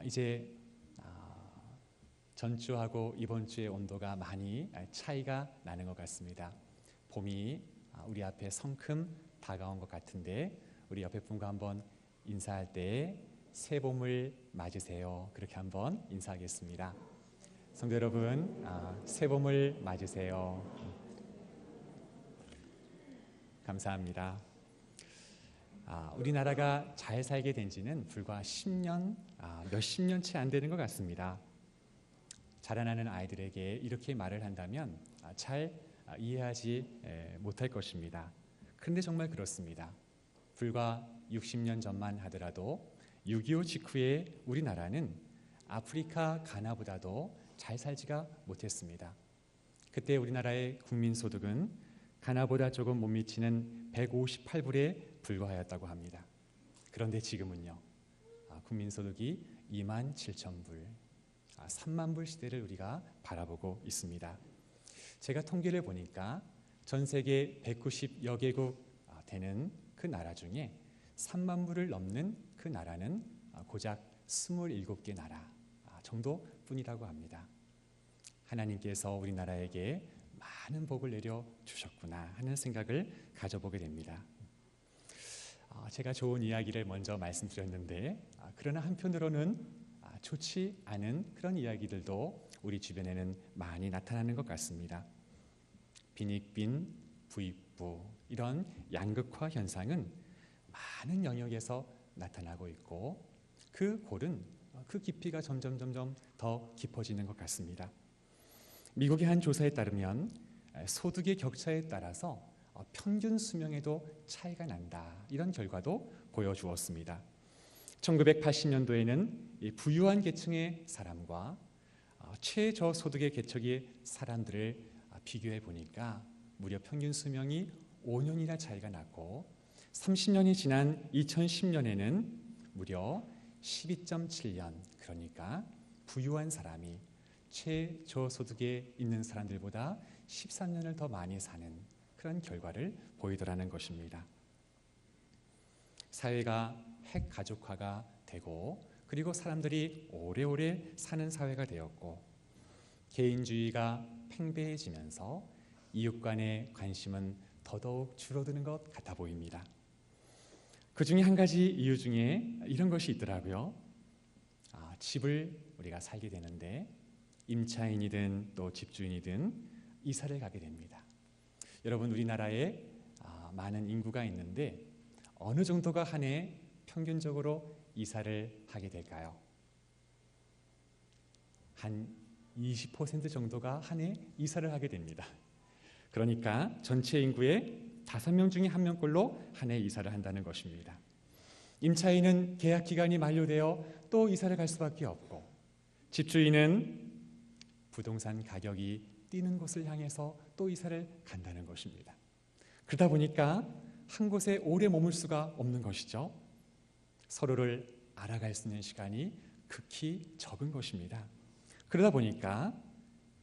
이제 전주하고 이번 주의 온도가 많이 차이가 나는 것 같습니다. 봄이 우리 앞에 성큼 다가온 것 같은데 우리 옆에 분과 한번 인사할 때 새 봄을 맞으세요. 그렇게 한번 인사하겠습니다. 성도 여러분, 새 봄을 맞으세요. 감사합니다. 우리나라가 잘 살게 된 지는 불과 10년, 몇십 년 채 안 되는 것 같습니다. 자라나는 아이들에게 이렇게 말을 한다면 잘 이해하지 못할 것입니다. 그런데 정말 그렇습니다. 불과 60년 전만 하더라도 6.25 직후에 우리나라는 아프리카 가나보다도 잘 살지가 못했습니다. 그때 우리나라의 국민소득은 가나보다 조금 못 미치는 158불에 불과하였다고 합니다. 그런데 지금은요, 국민소득이 27,000불, 30,000불 시대를 우리가 바라보고 있습니다. 제가 통계를 보니까 전 세계 190여 개국 되는 그 나라 중에 30,000불을 넘는 그 나라는 고작 27개 나라 정도뿐이라고 합니다. 하나님께서 우리나라에게 많은 복을 내려 주셨구나 하는 생각을 가져보게 됩니다. 제가 좋은 이야기를 먼저 말씀드렸는데 그러나 한편으로는 좋지 않은 그런 이야기들도 우리 주변에는 많이 나타나는 것 같습니다. 빈익빈, 부익부 이런 양극화 현상은 많은 영역에서 나타나고 있고 그 골은 그 깊이가 점점 더 깊어지는 것 같습니다. 미국의 한 조사에 따르면 소득의 격차에 따라서 평균 수명에도 차이가 난다 이런 결과도 보여주었습니다. 1980년도에는 부유한 계층의 사람과 최저소득의 계층의 사람들을 비교해 보니까 무려 평균 수명이 5년이나 차이가 났고 30년이 지난 2010년에는 무려 12.7년, 그러니까 부유한 사람이 최저소득에 있는 사람들보다 13년을 더 많이 사는 그런 결과를 보이더라는 것입니다. 사회가 핵가족화가 되고 그리고 사람들이 오래오래 사는 사회가 되었고 개인주의가 팽배해지면서 이웃 간의 관심은 더더욱 줄어드는 것 같아 보입니다. 그 중에 한 가지 이유 중에 이런 것이 있더라고요. 집을 우리가 살게 되는데 임차인이든 또 집주인이든 이사를 가게 됩니다. 여러분 우리나라에 많은 인구가 있는데 어느 정도가 한 해 평균적으로 이사를 하게 될까요? 한 20% 정도가 한 해 이사를 하게 됩니다. 그러니까 전체 인구의 5명 중에 1명꼴로 한 해 이사를 한다는 것입니다. 임차인은 계약 기간이 만료되어 또 이사를 갈 수밖에 없고 집주인은 부동산 가격이 뛰는 곳을 향해서 또 이사를 간다는 것입니다. 그러다 보니까 한 곳에 오래 머물 수가 없는 것이죠. 서로를 알아갈 수 있는 시간이 극히 적은 것입니다. 그러다 보니까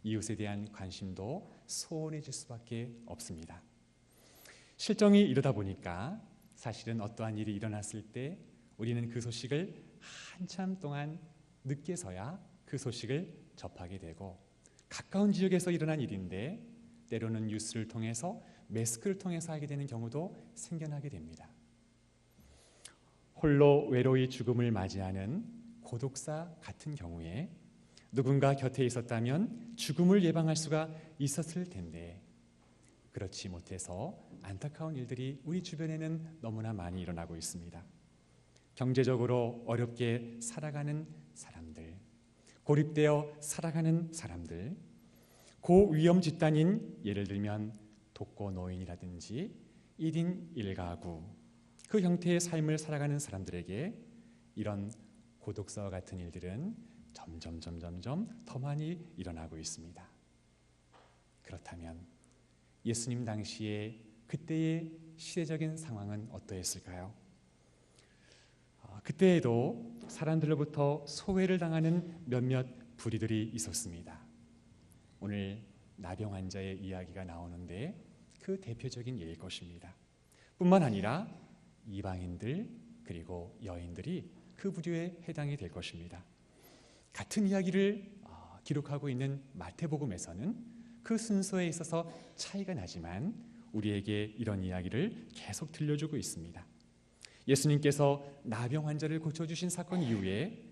이웃에 대한 관심도 소원해질 수밖에 없습니다. 실정이 이러다 보니까 사실은 어떠한 일이 일어났을 때 우리는 그 소식을 한참 동안 늦게서야 그 소식을 접하게 되고 가까운 지역에서 일어난 일인데 때로는 뉴스를 통해서 매스크를 통해서 하게 되는 경우도 생겨나게 됩니다. 홀로 외로이 죽음을 맞이하는 고독사 같은 경우에 누군가 곁에 있었다면 죽음을 예방할 수가 있었을 텐데 그렇지 못해서 안타까운 일들이 우리 주변에는 너무나 많이 일어나고 있습니다. 경제적으로 어렵게 살아가는 사람들, 고립되어 살아가는 사람들, 고위험 집단인 예를 들면 독거노인이라든지 1인 1가구 그 형태의 삶을 살아가는 사람들에게 이런 고독사와 같은 일들은 점점 더 많이 일어나고 있습니다. 그렇다면 예수님 당시에 그때의 시대적인 상황은 어떠했을까요? 그때에도 사람들로부터 소외를 당하는 몇몇 부류들이 있었습니다. 오늘 나병 환자의 이야기가 나오는데 그 대표적인 예일 것입니다. 뿐만 아니라 이방인들 그리고 여인들이 그 부류에 해당이 될 것입니다. 같은 이야기를 기록하고 있는 마태복음에서는 그 순서에 있어서 차이가 나지만 우리에게 이런 이야기를 계속 들려주고 있습니다. 예수님께서 나병 환자를 고쳐주신 사건 이후에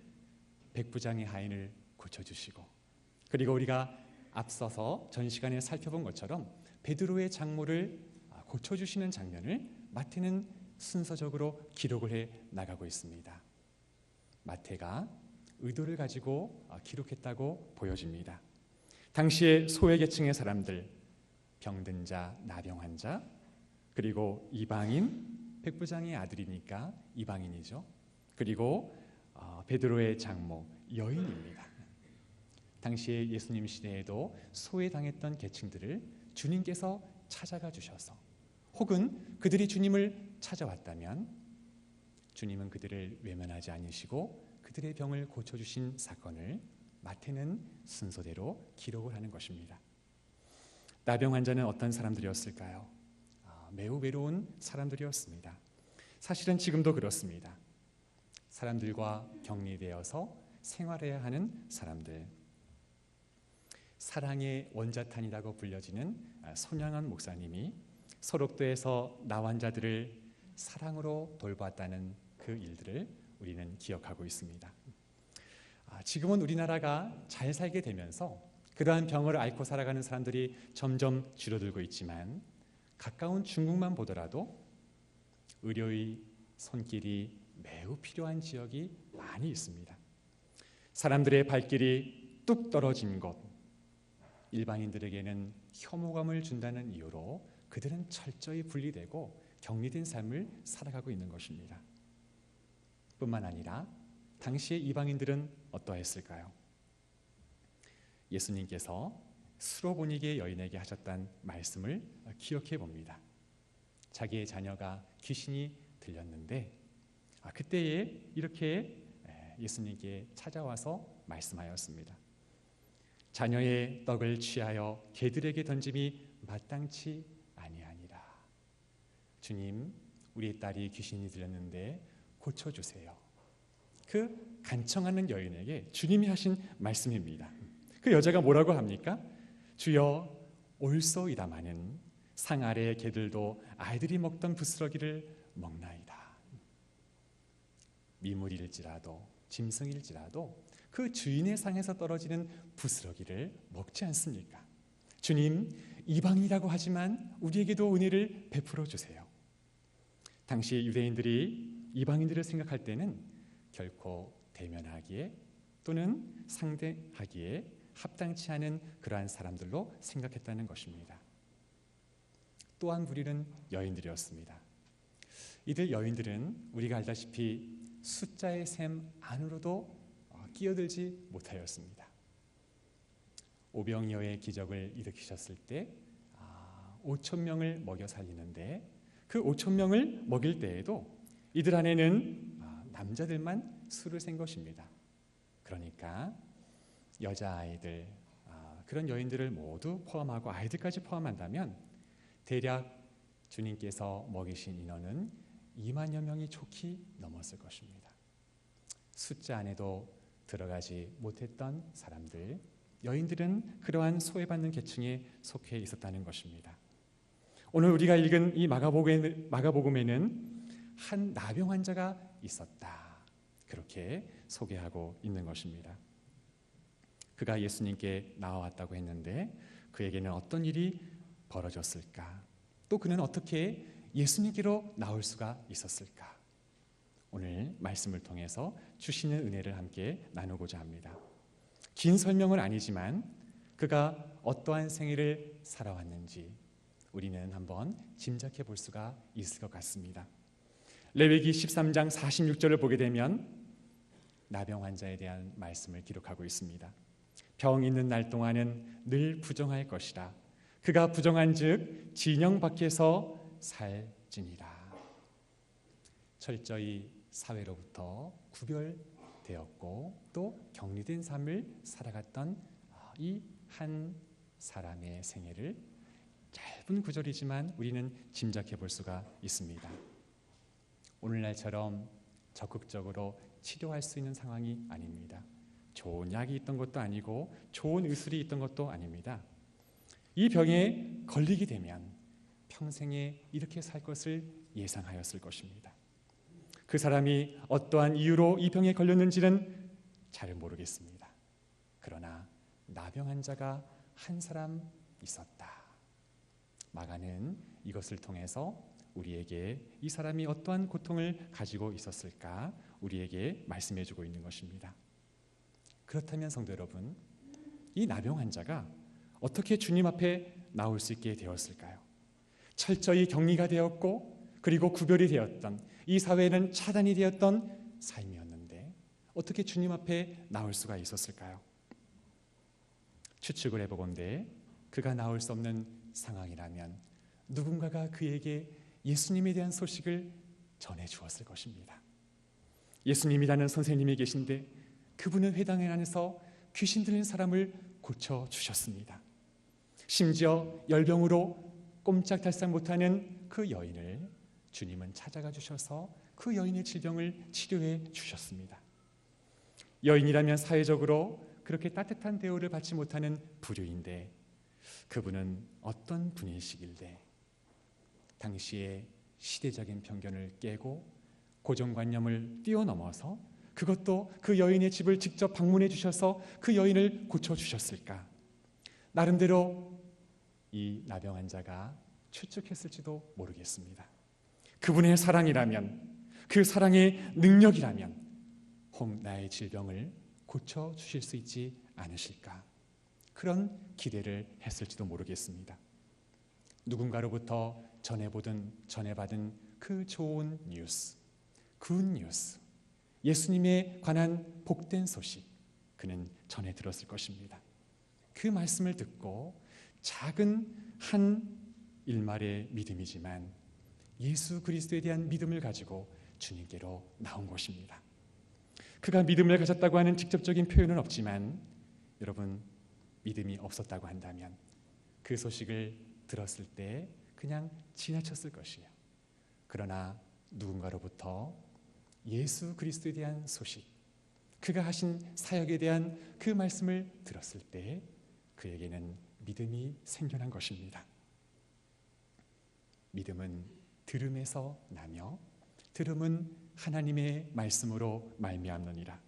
백부장의 하인을 고쳐주시고, 그리고 우리가 앞서서 전 시간에 살펴본 것처럼 베드로의 장모를 고쳐주시는 장면을 마태는 순서적으로 기록을 해 나가고 있습니다. 마태가 의도를 가지고 기록했다고 보여집니다. 당시의 소외계층의 사람들, 병든 자, 나병 환자, 그리고 이방인, 백부장의 아들이니까 이방인이죠. 그리고 베드로의 장모, 여인입니다. 당시에 예수님 시대에도 소외당했던 계층들을 주님께서 찾아가 주셔서, 혹은 그들이 주님을 찾아왔다면 주님은 그들을 외면하지 않으시고 그들의 병을 고쳐주신 사건을 마태는 순서대로 기록을 하는 것입니다. 나병 환자는 어떤 사람들이었을까요? 매우 외로운 사람들이었습니다. 사실은 지금도 그렇습니다. 사람들과 격리되어서 생활해야 하는 사람들. 사랑의 원자탄이라고 불려지는 손양원 목사님이 소록도에서 나환자들을 사랑으로 돌봤다는 그 일들을 우리는 기억하고 있습니다. 지금은 우리나라가 잘 살게 되면서 그러한 병을 앓고 살아가는 사람들이 점점 줄어들고 있지만, 가까운 중국만 보더라도 의료의 손길이 매우 필요한 지역이 많이 있습니다. 사람들의 발길이 뚝 떨어진 곳, 일반인들에게는 혐오감을 준다는 이유로 그들은 철저히 분리되고 격리된 삶을 살아가고 있는 것입니다. 뿐만 아니라 당시의 이방인들은 어떠했을까요? 예수님께서 수로보니게 여인에게 하셨던 말씀을 기억해 봅니다. 자기의 자녀가 귀신이 들렸는데 그때에 이렇게 예수님께 찾아와서 말씀하였습니다. 자녀의 떡을 취하여 개들에게 던짐이 마땅치 아니하니라. 주님, 우리 딸이 귀신이 들렸는데 고쳐주세요. 그 간청하는 여인에게 주님이 하신 말씀입니다. 그 여자가 뭐라고 합니까? 주여, 올소이다마는 상 아래의 개들도 아이들이 먹던 부스러기를 먹나이다. 미물일지라도 짐승일지라도 그 주인의 상에서 떨어지는 부스러기를 먹지 않습니까? 주님, 이방이라고 하지만 우리에게도 은혜를 베풀어 주세요. 당시 유대인들이 이방인들을 생각할 때는 결코 대면하기에 또는 상대하기에 합당치 않은 그러한 사람들로 생각했다는 것입니다. 또 한 부류는 여인들이었습니다. 이들 여인들은 우리가 알다시피 숫자의 셈 안으로도 끼어들지 못하였습니다. 오병이어의 기적을 일으키셨을 때 5천 명을 먹여 살리는데, 그 5천 명을 먹일 때에도 이들 안에는 남자들만 수를 센 것입니다. 그러니까 여자아이들, 그런 여인들을 모두 포함하고 아이들까지 포함한다면 대략 주님께서 먹이신 인원은 2만여 명이 좋게 넘었을 것입니다. 숫자 안에도 들어가지 못했던 사람들, 여인들은 그러한 소외받는 계층에 속해 있었다는 것입니다. 오늘 우리가 읽은 이 마가복음에는 한 나병 환자가 있었다, 그렇게 소개하고 있는 것입니다. 그가 예수님께 나와왔다고 했는데 그에게는 어떤 일이 벌어졌을까? 또 그는 어떻게 예수님께로 나올 수가 있었을까? 오늘 말씀을 통해서 주시는 은혜를 함께 나누고자 합니다. 긴 설명은 아니지만 그가 어떠한 생애를 살아왔는지 우리는 한번 짐작해 볼 수가 있을 것 같습니다. 레위기 13장 46절을 보게 되면 나병 환자에 대한 말씀을 기록하고 있습니다. 병 있는 날 동안은 늘 부정할 것이라. 그가 부정한즉 진영 밖에서 살지니라. 철저히 사회로부터 구별되었고 또 격리된 삶을 살아갔던 이 한 사람의 생애를 짧은 구절이지만 우리는 짐작해 볼 수가 있습니다. 오늘날처럼 적극적으로 치료할 수 있는 상황이 아닙니다. 좋은 약이 있던 것도 아니고 좋은 의술이 있던 것도 아닙니다. 이 병에 걸리게 되면 평생에 이렇게 살 것을 예상하였을 것입니다. 그 사람이 어떠한 이유로 이 병에 걸렸는지는 잘 모르겠습니다. 그러나 나병한 자가 한 사람 있었다. 마가는 이것을 통해서 우리에게 이 사람이 어떠한 고통을 가지고 있었을까 우리에게 말씀해 주고 있는 것입니다. 그렇다면 성도 여러분, 이 나병 환자가 어떻게 주님 앞에 나올 수 있게 되었을까요? 철저히 격리가 되었고 그리고 구별이 되었던, 이 사회는 차단이 되었던 삶이었는데 어떻게 주님 앞에 나올 수가 있었을까요? 추측을 해보건대 그가 나올 수 없는 상황이라면 누군가가 그에게 예수님에 대한 소식을 전해 주었을 것입니다. 예수님이라는 선생님이 계신데 그분은 회당 안에서 귀신 들린 사람을 고쳐주셨습니다. 심지어 열병으로 꼼짝달싹 못하는 그 여인을 주님은 찾아가 주셔서 그 여인의 질병을 치료해 주셨습니다. 여인이라면 사회적으로 그렇게 따뜻한 대우를 받지 못하는 부류인데 그분은 어떤 분이시길래 당시의 시대적인 편견을 깨고 고정관념을 뛰어넘어서 그것도 그 여인의 집을 직접 방문해 주셔서 그 여인을 고쳐주셨을까? 나름대로 이 나병 환자가 추측했을지도 모르겠습니다. 그분의 사랑이라면, 그 사랑의 능력이라면 혹 나의 질병을 고쳐주실 수 있지 않으실까? 그런 기대를 했을지도 모르겠습니다. 누군가로부터 전해받은 그 좋은 뉴스, 굿뉴스, 예수님에 관한 복된 소식, 그는 전해 들었을 것입니다. 그 말씀을 듣고 작은 한 일말의 믿음이지만 예수 그리스도에 대한 믿음을 가지고 주님께로 나온 것입니다. 그가 믿음을 가졌다고 하는 직접적인 표현은 없지만 여러분, 믿음이 없었다고 한다면 그 소식을 들었을 때 그냥 지나쳤을 것이에요. 그러나 누군가로부터 예수 그리스도에 대한 소식, 그가 하신 사역에 대한 그 말씀을 들었을 때 그에게는 믿음이 생겨난 것입니다. 믿음은 들음에서 나며 들음은 하나님의 말씀으로 말미암느니라.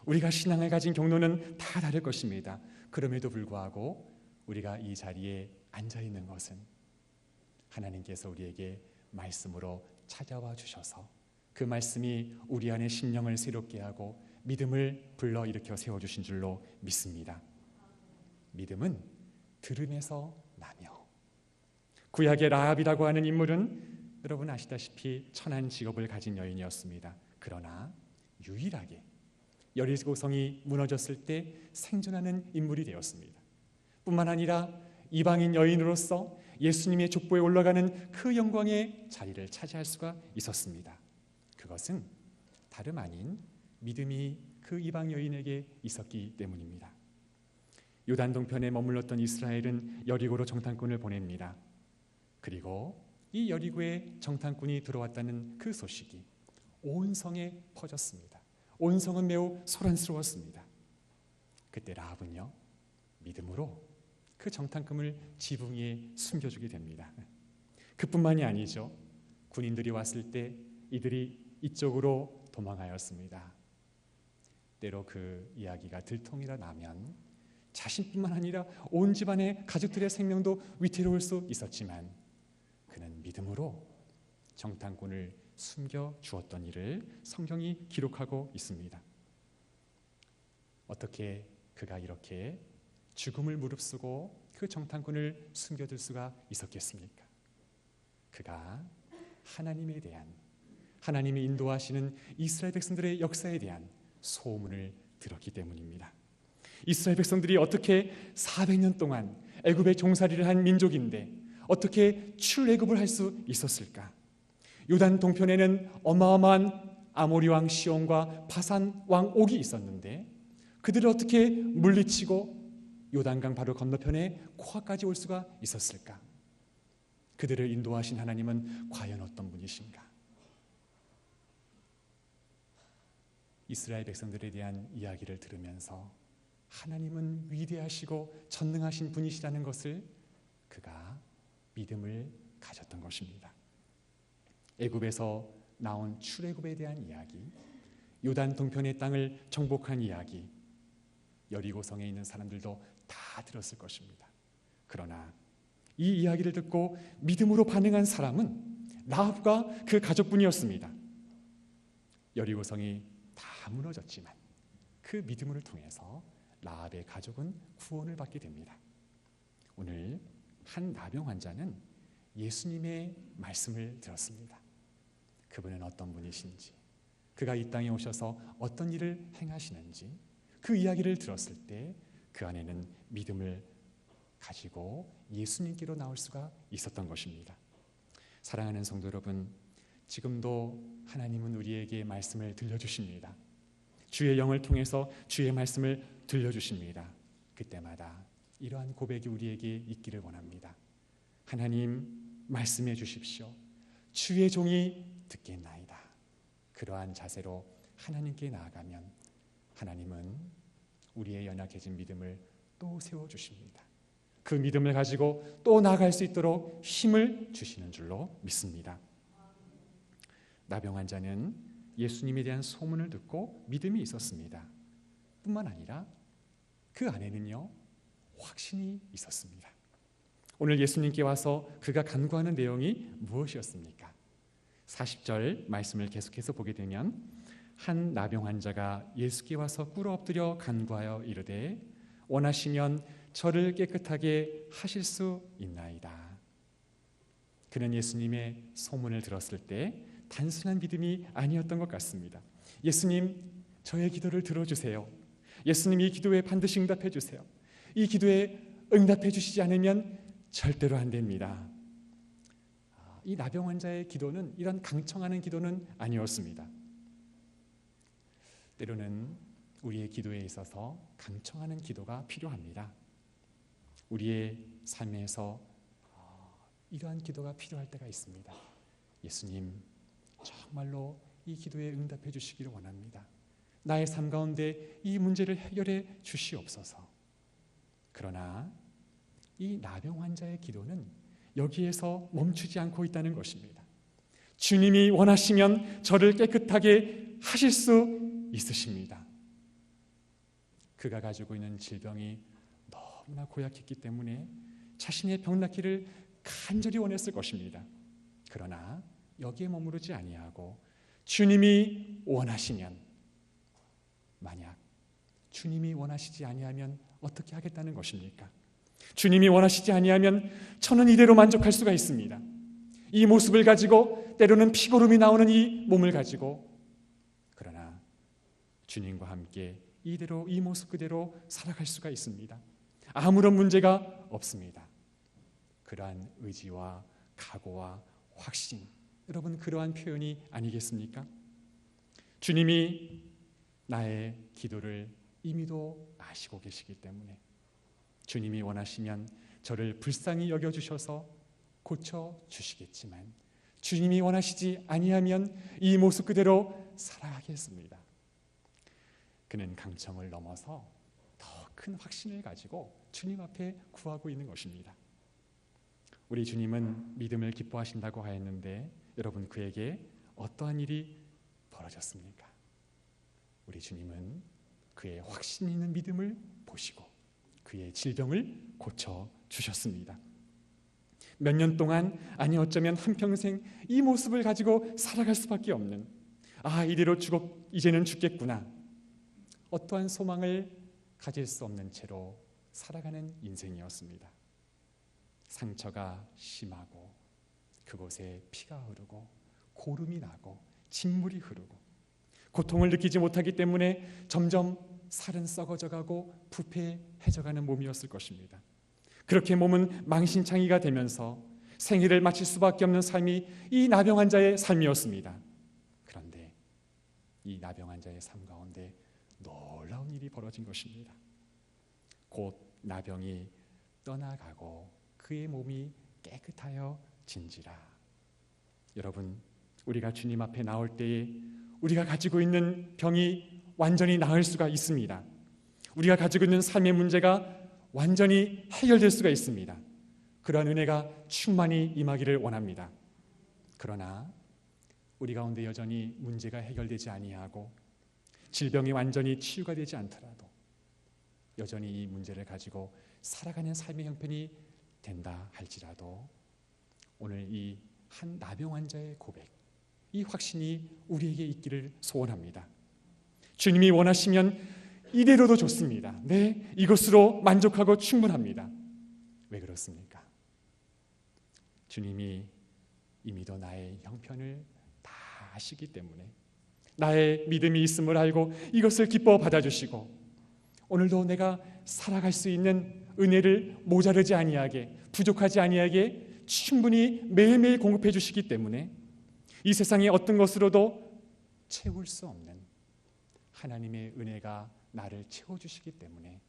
우리가 신앙을 가진 경로는 다 다를 것입니다. 그럼에도 불구하고 우리가 이 자리에 앉아 있는 것은 하나님께서 우리에게 말씀으로 찾아와 주셔서 그 말씀이 우리 안에 심령을 새롭게 하고 믿음을 불러일으켜 세워주신 줄로 믿습니다. 믿음은 들음에서 나며, 구약의 라합이라고 하는 인물은 여러분 아시다시피 천한 직업을 가진 여인이었습니다. 그러나 유일하게 여리고성이 무너졌을 때 생존하는 인물이 되었습니다. 뿐만 아니라 이방인 여인으로서 예수님의 족보에 올라가는 그 영광의 자리를 차지할 수가 있었습니다. 그것은 다름 아닌 믿음이 그 이방 여인에게 있었기 때문입니다. 요단 동편에 머물렀던 이스라엘은 여리고로 정탐꾼을 보냅니다. 그리고 이 여리고에 정탐꾼이 들어왔다는 그 소식이 온 성에 퍼졌습니다. 온 성은 매우 소란스러웠습니다. 그때 라합은요, 믿음으로 그 정탐꾼을 지붕 위에 숨겨주게 됩니다. 그뿐만이 아니죠. 군인들이 왔을 때 이들이 이쪽으로 도망하였습니다. 때로 그 이야기가 들통이라 나면 자신뿐만 아니라 온 집안의 가족들의 생명도 위태로울 수 있었지만 그는 믿음으로 정탐꾼을 숨겨주었던 일을 성경이 기록하고 있습니다. 어떻게 그가 이렇게 죽음을 무릅쓰고 그 정탐꾼을 숨겨둘 수가 있었겠습니까? 그가 하나님에 대한, 하나님이 인도하시는 이스라엘 백성들의 역사에 대한 소문을 들었기 때문입니다. 이스라엘 백성들이 어떻게 400년 동안 애굽에 종살이를 한 민족인데 어떻게 출애굽을 할 수 있었을까? 요단 동편에는 어마어마한 아모리 왕 시온과 바산 왕 옥이 있었는데 그들을 어떻게 물리치고 요단강 바로 건너편에 코아까지 올 수가 있었을까? 그들을 인도하신 하나님은 과연 어떤 분이신가? 이스라엘 백성들에 대한 이야기를 들으면서 하나님은 위대하시고 전능하신 분이시라는 것을 그가 믿음을 가졌던 것입니다. 애굽에서 나온 출애굽에 대한 이야기, 요단 동편의 땅을 정복한 이야기, 여리고성에 있는 사람들도 다 들었을 것입니다. 그러나 이 이야기를 듣고 믿음으로 반응한 사람은 라합과 그 가족뿐이었습니다. 여리고성이 다 무너졌지만 그 믿음을 통해서 라합의 가족은 구원을 받게 됩니다. 오늘 한 나병 환자는 예수님의 말씀을 들었습니다. 그분은 어떤 분이신지, 그가 이 땅에 오셔서 어떤 일을 행하시는지 그 이야기를 들었을 때 그 안에는 믿음을 가지고 예수님께로 나올 수가 있었던 것입니다. 사랑하는 성도 여러분, 지금도 하나님은 우리에게 말씀을 들려주십니다. 주의 영을 통해서 주의 말씀을 들려주십니다. 그때마다 이러한 고백이 우리에게 있기를 원합니다. 하나님, 말씀해 주십시오. 주의 종이 듣겠나이다. 그러한 자세로 하나님께 나아가면 하나님은 우리의 연약해진 믿음을 또 세워주십니다. 그 믿음을 가지고 또 나아갈 수 있도록 힘을 주시는 줄로 믿습니다. 나병 환자는 예수님에 대한 소문을 듣고 믿음이 있었습니다. 뿐만 아니라 그 안에는요, 확신이 있었습니다. 오늘 예수님께 와서 그가 간구하는 내용이 무엇이었습니까? 40절 말씀을 계속해서 보게 되면 한 나병 환자가 예수께 와서 꿇어 엎드려 간구하여 이르되 원하시면 저를 깨끗하게 하실 수 있나이다. 그는 예수님의 소문을 들었을 때 단순한 믿음이 아니었던 것 같습니다. 예수님, 저의 기도를 들어주세요. 예수님, 이 기도에 반드시 응답해 주세요. 이 기도에 응답해 주시지 않으면 절대로 안 됩니다. 이 나병 환자의 기도는 이런 강청하는 기도는 아니었습니다. 때로는 우리의 기도에 있어서 강청하는 기도가 필요합니다. 우리의 삶에서 이러한 기도가 필요할 때가 있습니다. 예수님, 정말로 이 기도에 응답해 주시기를 원합니다. 나의 삶 가운데 이 문제를 해결해 주시옵소서. 그러나 이 나병 환자의 기도는 여기에서 멈추지 않고 있다는 것입니다. 주님이 원하시면 저를 깨끗하게 하실 수 있으십니다. 그가 가지고 있는 질병이 너무나 고약했기 때문에 자신의 병 낫기를 간절히 원했을 것입니다. 그러나 여기에 머무르지 아니하고 주님이 원하시면, 만약 주님이 원하시지 아니하면 어떻게 하겠다는 것입니까? 주님이 원하시지 아니하면 저는 이대로 만족할 수가 있습니다. 이 모습을 가지고, 때로는 피고름이 나오는 이 몸을 가지고, 그러나 주님과 함께 이대로 이 모습 그대로 살아갈 수가 있습니다. 아무런 문제가 없습니다. 그러한 의지와 각오와 확신, 여러분 그러한 표현이 아니겠습니까? 주님이 나의 기도를 이미도 아시고 계시기 때문에 주님이 원하시면 저를 불쌍히 여겨주셔서 고쳐주시겠지만 주님이 원하시지 아니하면 이 모습 그대로 살아가겠습니다. 그는 강청을 넘어서 더 큰 확신을 가지고 주님 앞에 구하고 있는 것입니다. 우리 주님은 믿음을 기뻐하신다고 하였는데 여러분, 그에게 어떠한 일이 벌어졌습니까? 우리 주님은 그의 확신 있는 믿음을 보시고 그의 질병을 고쳐주셨습니다. 몇 년 동안, 아니 어쩌면 한평생 이 모습을 가지고 살아갈 수밖에 없는, 이대로 이제는 죽겠구나, 어떠한 소망을 가질 수 없는 채로 살아가는 인생이었습니다. 상처가 심하고 그곳에 피가 흐르고 고름이 나고 진물이 흐르고 고통을 느끼지 못하기 때문에 점점 살은 썩어져가고 부패해져가는 몸이었을 것입니다. 그렇게 몸은 망신창이가 되면서 생애를 마칠 수밖에 없는 삶이 이 나병 환자의 삶이었습니다. 그런데 이 나병 환자의 삶 가운데 놀라운 일이 벌어진 것입니다. 곧 나병이 떠나가고 그의 몸이 깨끗하여 진지라. 여러분, 우리가 주님 앞에 나올 때에 우리가 가지고 있는 병이 완전히 나을 수가 있습니다. 우리가 가지고 있는 삶의 문제가 완전히 해결될 수가 있습니다. 그러한 은혜가 충만히 임하기를 원합니다. 그러나 우리 가운데 여전히 문제가 해결되지 아니하고 질병이 완전히 치유가 되지 않더라도 여전히 이 문제를 가지고 살아가는 삶의 형편이 된다 할지라도 오늘 이 한 나병 환자의 고백, 이 확신이 우리에게 있기를 소원합니다. 주님이 원하시면 이대로도 좋습니다. 네, 이것으로 만족하고 충분합니다. 왜 그렇습니까? 주님이 이미도 나의 형편을 다 아시기 때문에 나의 믿음이 있음을 알고 이것을 기뻐 받아주시고 오늘도 내가 살아갈 수 있는 은혜를 모자르지 아니하게 부족하지 아니하게 충분히 매일매일 공급해 주시기 때문에 이 세상의 어떤 것으로도 채울 수 없는 하나님의 은혜가 나를 채워주시기 때문에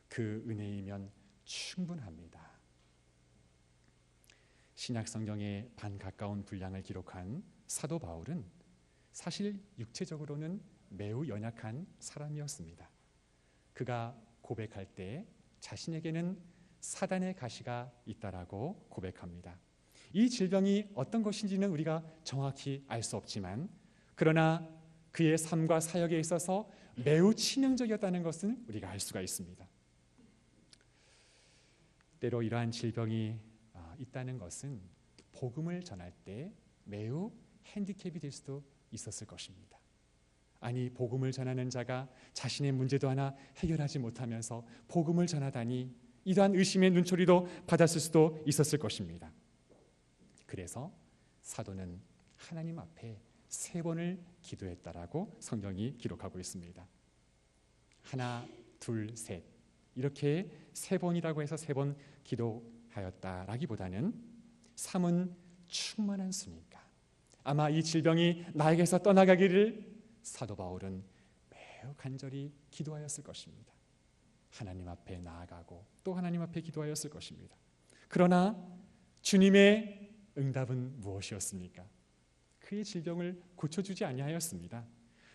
그 은혜이면 충분합니다. 신약 성경의 반 가까운 분량을 기록한 사도 바울은 사실 육체적으로는 매우 연약한 사람이었습니다. 그가 고백할 때 자신에게는 사단의 가시가 있다라고 고백합니다. 이 질병이 어떤 것인지는 우리가 정확히 알 수 없지만 그러나 그의 삶과 사역에 있어서 매우 치명적이었다는 것은 우리가 알 수가 있습니다. 때로 이러한 질병이 있다는 것은 복음을 전할 때 매우 핸디캡이 될 수도 있었을 것입니다. 아니 복음을 전하는 자가 자신의 문제도 하나 해결하지 못하면서 복음을 전하다니 이러한 의심의 눈초리도 받았을 수도 있었을 것입니다. 그래서 사도는 하나님 앞에 3번을 기도했다라고 성경이 기록하고 있습니다. 하나, 둘, 셋 이렇게 3번이라고 해서 3번 기도하였다라기보다는 3은 충만한 수니까 아마 이 질병이 나에게서 떠나가기를 사도 바울은 매우 간절히 기도하였을 것입니다. 하나님 앞에 나아가고 또 하나님 앞에 기도하였을 것입니다. 그러나 주님의 응답은 무엇이었습니까? 그의 질병을 고쳐주지 아니하였습니다.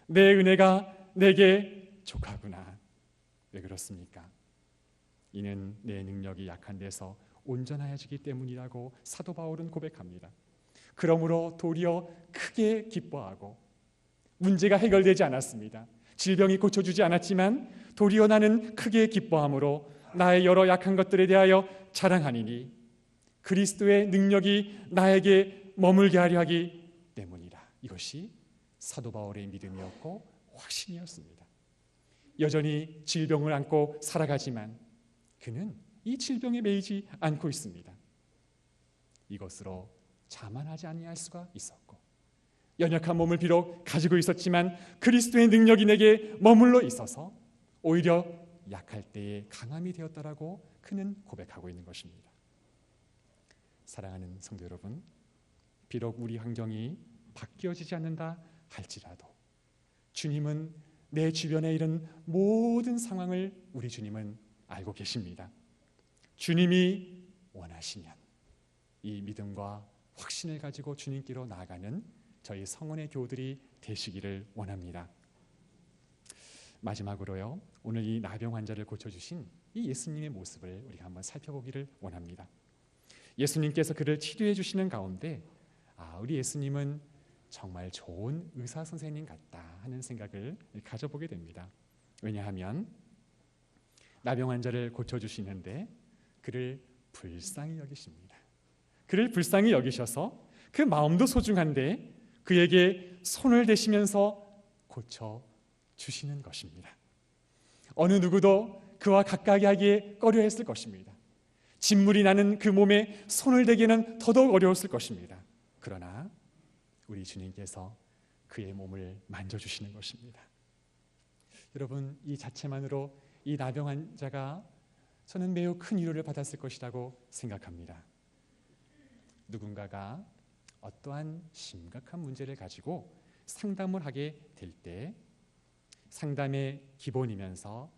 내 은혜가 내게 족하구나. 왜 그렇습니까? 이는 내 능력이 약한 데서 온전하여지기 때문이라고 사도 바울은 고백합니다. 그러므로 도리어 크게 기뻐하고 문제가 해결되지 않았습니다. 질병이 고쳐주지 않았지만 도리어 나는 크게 기뻐함으로 나의 여러 약한 것들에 대하여 자랑하니니 그리스도의 능력이 나에게 머물게 하려 하기 때문이라. 이것이 사도 바울의 믿음이었고 확신이었습니다. 여전히 질병을 안고 살아가지만 그는 이 질병에 매이지 않고 있습니다. 이것으로 자만하지 아니할 수가 있었고 연약한 몸을 비록 가지고 있었지만 그리스도의 능력이 내게 머물러 있어서 오히려 약할 때에 강함이 되었다라고 그는 고백하고 있는 것입니다. 사랑하는 성도 여러분, 비록 우리 환경이 바뀌어지지 않는다 할지라도 주님은 내 주변에 이런 모든 상황을 우리 주님은 알고 계십니다. 주님이 원하시면 이 믿음과 확신을 가지고 주님께로 나아가는 저희 성원의 교우들이 되시기를 원합니다. 마지막으로요, 오늘 이 나병 환자를 고쳐주신 이 예수님의 모습을 우리가 한번 살펴보기를 원합니다. 예수님께서 그를 치료해 주시는 가운데 우리 예수님은 정말 좋은 의사 선생님 같다 하는 생각을 가져보게 됩니다. 왜냐하면 나병 환자를 고쳐주시는데 그를 불쌍히 여기십니다. 그를 불쌍히 여기셔서 그 마음도 소중한데 그에게 손을 대시면서 고쳐주시는 것입니다. 어느 누구도 그와 가까이 하기에 꺼려했을 것입니다. 진물이 나는 그 몸에 손을 대기는 더더욱 어려웠을 것입니다. 그러나 우리 주님께서 그의 몸을 만져주시는 것입니다. 여러분, 이 자체만으로 이 나병 환자가 저는 매우 큰 위로를 받았을 것이라고 생각합니다. 누군가가 어떠한 심각한 문제를 가지고 상담을 하게 될 때 상담의 기본이면서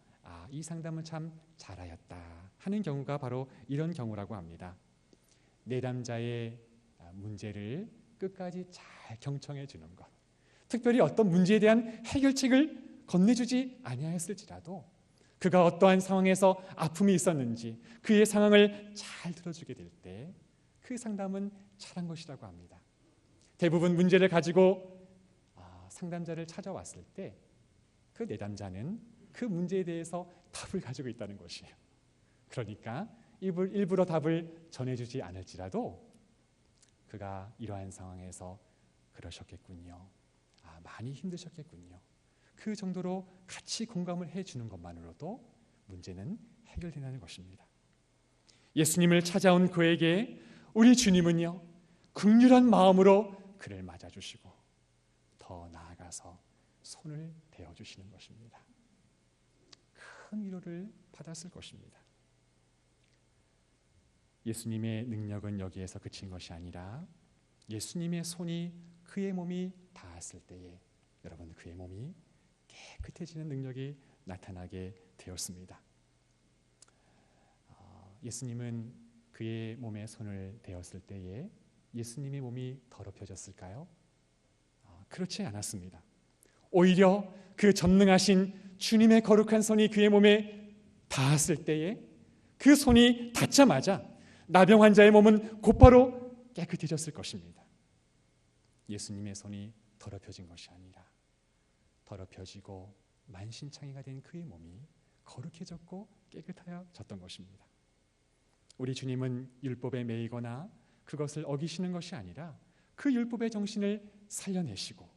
이 상담은 참 잘하였다 하는 경우가 바로 이런 경우라고 합니다. 내담자의 문제를 끝까지 잘 경청해 주는 것, 특별히 어떤 문제에 대한 해결책을 건네주지 아니하였을지라도 그가 어떠한 상황에서 아픔이 있었는지 그의 상황을 잘 들어주게 될 때 그 상담은 잘한 것이라고 합니다. 대부분 문제를 가지고 상담자를 찾아왔을 때 그 내담자는 그 문제에 대해서 답을 가지고 있다는 것이에요. 그러니까 일부러 답을 전해주지 않을지라도 그가 이러한 상황에서 그러셨겠군요. 많이 힘드셨겠군요. 그 정도로 같이 공감을 해주는 것만으로도 문제는 해결된다는 것입니다. 예수님을 찾아온 그에게 우리 주님은요, 긍휼한 마음으로 그를 맞아주시고 더 나아가서 손을 대어주시는 것입니다. 큰 위로를 받았을 것입니다. 예수님의 능력은 여기에서 그친 것이 아니라 예수님의 손이 그의 몸이 닿았을 때에 여러분 그의 몸이 깨끗해지는 능력이 나타나게 되었습니다. 예수님은 그의 몸에 손을 대었을 때에 예수님의 몸이 더럽혀졌을까요? 그렇지 않았습니다. 오히려 그 전능하신 주님의 거룩한 손이 그의 몸에 닿았을 때에 그 손이 닿자마자 나병 환자의 몸은 곧바로 깨끗해졌을 것입니다. 예수님의 손이 더럽혀진 것이 아니라 더럽혀지고 만신창이가 된 그의 몸이 거룩해졌고 깨끗하여졌던 것입니다. 우리 주님은 율법에 매이거나 그것을 어기시는 것이 아니라 그 율법의 정신을 살려내시고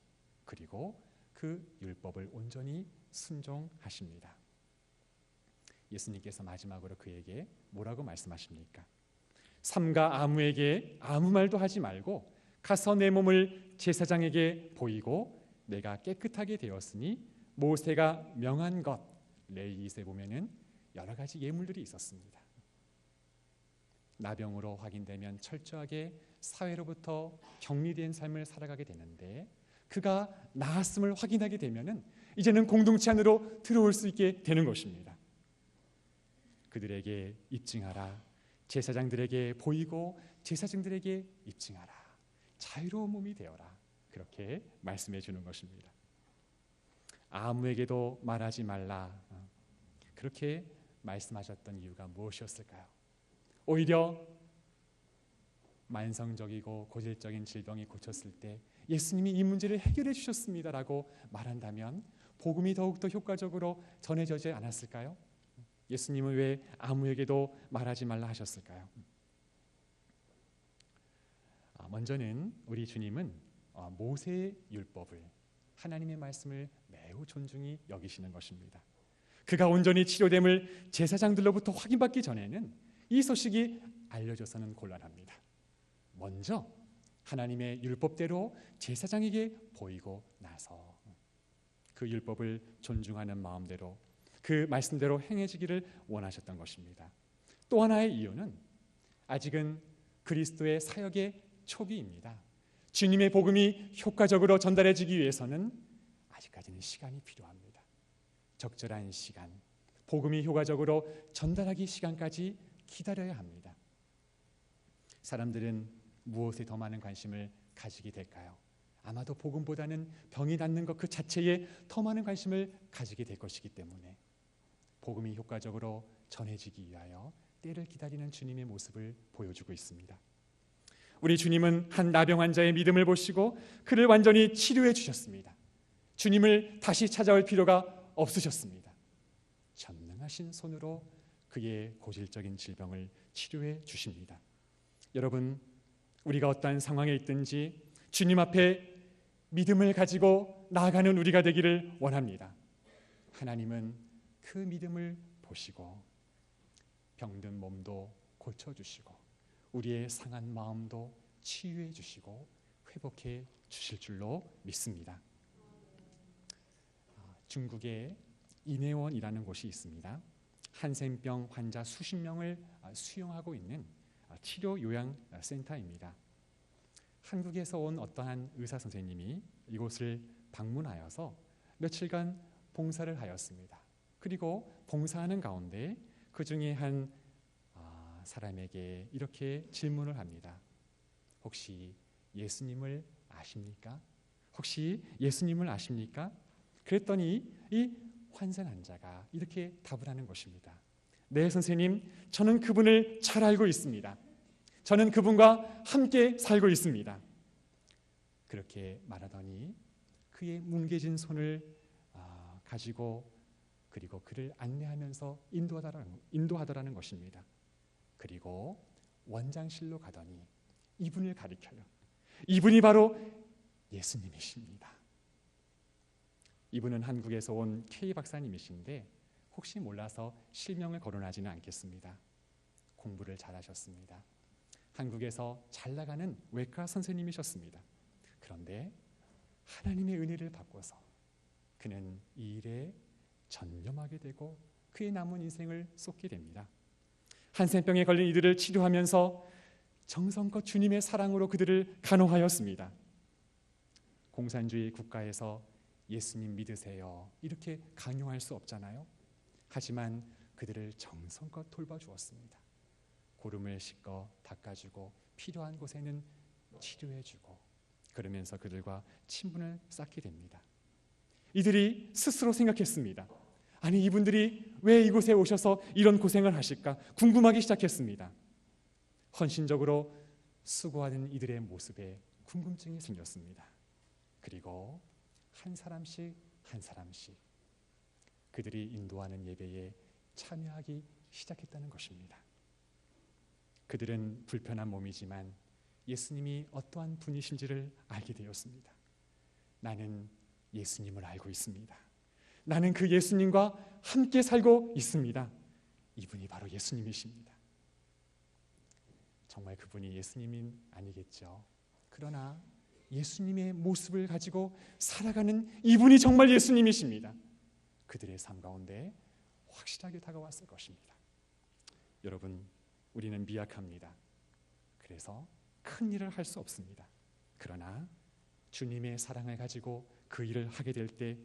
그리고 그 율법을 온전히 순종하십니다. 예수님께서 마지막으로 그에게 뭐라고 말씀하십니까? 삼가 아무에게 아무 말도 하지 말고 가서 내 몸을 제사장에게 보이고 내가 깨끗하게 되었으니 모세가 명한 것, 레위기에 보면은 여러 가지 예물들이 있었습니다. 나병으로 확인되면 철저하게 사회로부터 격리된 삶을 살아가게 되는데 그가 나았음을 확인하게 되면은 이제는 공동체 안으로 들어올 수 있게 되는 것입니다. 그들에게 입증하라. 제사장들에게 보이고 제사장들에게 입증하라. 자유로운 몸이 되어라. 그렇게 말씀해 주는 것입니다. 아무에게도 말하지 말라. 그렇게 말씀하셨던 이유가 무엇이었을까요? 오히려 만성적이고 고질적인 질병이 고쳤을 때 예수님이 이 문제를 해결해 주셨습니다라고 말한다면 복음이 더욱더 효과적으로 전해지지 않았을까요? 예수님은 왜 아무에게도 말하지 말라 하셨을까요? 먼저는 우리 주님은 모세의 율법을 하나님의 말씀을 매우 존중히 여기시는 것입니다. 그가 온전히 치료됨을 제사장들로부터 확인받기 전에는 이 소식이 알려져서는 곤란합니다. 먼저 하나님의 율법대로 제사장에게 보이고 나서 그 율법을 존중하는 마음대로 그 말씀대로 행해지기를 원하셨던 것입니다. 또 하나의 이유는 아직은 그리스도의 사역의 초기입니다. 주님의 복음이 효과적으로 전달해지기 위해서는 아직까지는 시간이 필요합니다. 적절한 시간, 복음이 효과적으로 전달하기 시간까지 기다려야 합니다. 사람들은 무엇에 더 많은 관심을 가지게 될까요? 아마도 복음보다는 병이 낫는 것 그 자체에 더 많은 관심을 가지게 될 것이기 때문에 복음이 효과적으로 전해지기 위하여 때를 기다리는 주님의 모습을 보여주고 있습니다. 우리 주님은 한 나병 환자의 믿음을 보시고 그를 완전히 치료해 주셨습니다. 주님을 다시 찾아올 필요가 없으셨습니다. 전능하신 손으로 그의 고질적인 질병을 치료해 주십니다. 여러분, 우리가 어떠한 상황에 있든지 주님 앞에 믿음을 가지고 나아가는 우리가 되기를 원합니다. 하나님은 그 믿음을 보시고 병든 몸도 고쳐주시고 우리의 상한 마음도 치유해 주시고 회복해 주실 줄로 믿습니다. 중국에 인해원이라는 곳이 있습니다. 한센병 환자 수십 명을 수용하고 있는 치료 요양 센터입니다. 한국에서 온 어떠한 의사 선생님이 이곳을 방문하여서 며칠간 봉사를 하였습니다. 그리고 봉사하는 가운데 그 중에 한 사람에게 이렇게 질문을 합니다. 혹시 예수님을 아십니까? 혹시 예수님을 아십니까? 그랬더니 이 환zen한 자가 이렇게 답을 하는 것입니다. 네, 선생님, 저는 그분을 잘 알고 있습니다. 저는 그분과 함께 살고 있습니다. 그렇게 말하더니 그의 뭉개진 손을 가지고 그리고 그를 안내하면서 인도하더라는 것입니다. 그리고 원장실로 가더니 이분을 가리켜요. 이분이 바로 예수님이십니다. 이분은 한국에서 온 K 박사님이신데 혹시 몰라서 실명을 거론하지는 않겠습니다. 공부를 잘하셨습니다. 한국에서 잘 나가는 외과 선생님이셨습니다. 그런데 하나님의 은혜를 받고서 그는 이 일에 전념하게 되고 그의 남은 인생을 쏟게 됩니다. 한센병에 걸린 이들을 치료하면서 정성껏 주님의 사랑으로 그들을 간호하였습니다. 공산주의 국가에서 예수님 믿으세요 이렇게 강요할 수 없잖아요. 하지만 그들을 정성껏 돌봐주었습니다. 고름을 씻고 닦아주고 필요한 곳에는 치료해주고 그러면서 그들과 친분을 쌓게 됩니다. 이들이 스스로 생각했습니다. 아니, 이분들이 왜 이곳에 오셔서 이런 고생을 하실까 궁금하기 시작했습니다. 헌신적으로 수고하는 이들의 모습에 궁금증이 생겼습니다. 그리고 한 사람씩 그들이 인도하는 예배에 참여하기 시작했다는 것입니다. 그들은 불편한 몸이지만 예수님이 어떠한 분이신지를 알게 되었습니다. 나는 예수님을 알고 있습니다. 나는 그 예수님과 함께 살고 있습니다. 이분이 바로 예수님이십니다. 정말 그분이 예수님은 아니겠죠. 그러나 예수님의 모습을 가지고 살아가는 이분이 정말 예수님이십니다. 그들의 삶 가운데 확실하게 다가왔을 것입니다. 여러분, 우리는 미약합니다. 그래서 큰 일을 할 수 없습니다. 그러나 주님의 사랑을 가지고 그 일을 하게 될 때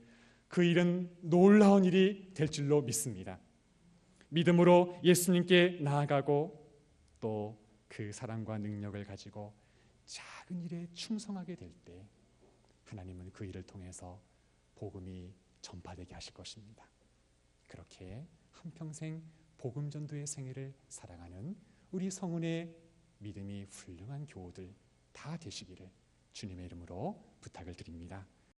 그 일은 놀라운 일이 될 줄로 믿습니다. 믿음으로 예수님께 나아가고 또 그 사랑과 능력을 가지고 작은 일에 충성하게 될 때 하나님은 그 일을 통해서 복음이 전파되게 하실 것입니다. 그렇게 한평생 복음 전도의 생애를 살아가는 우리 성은의 믿음이 훌륭한 교우들 다 되시기를 주님의 이름으로 부탁을 드립니다.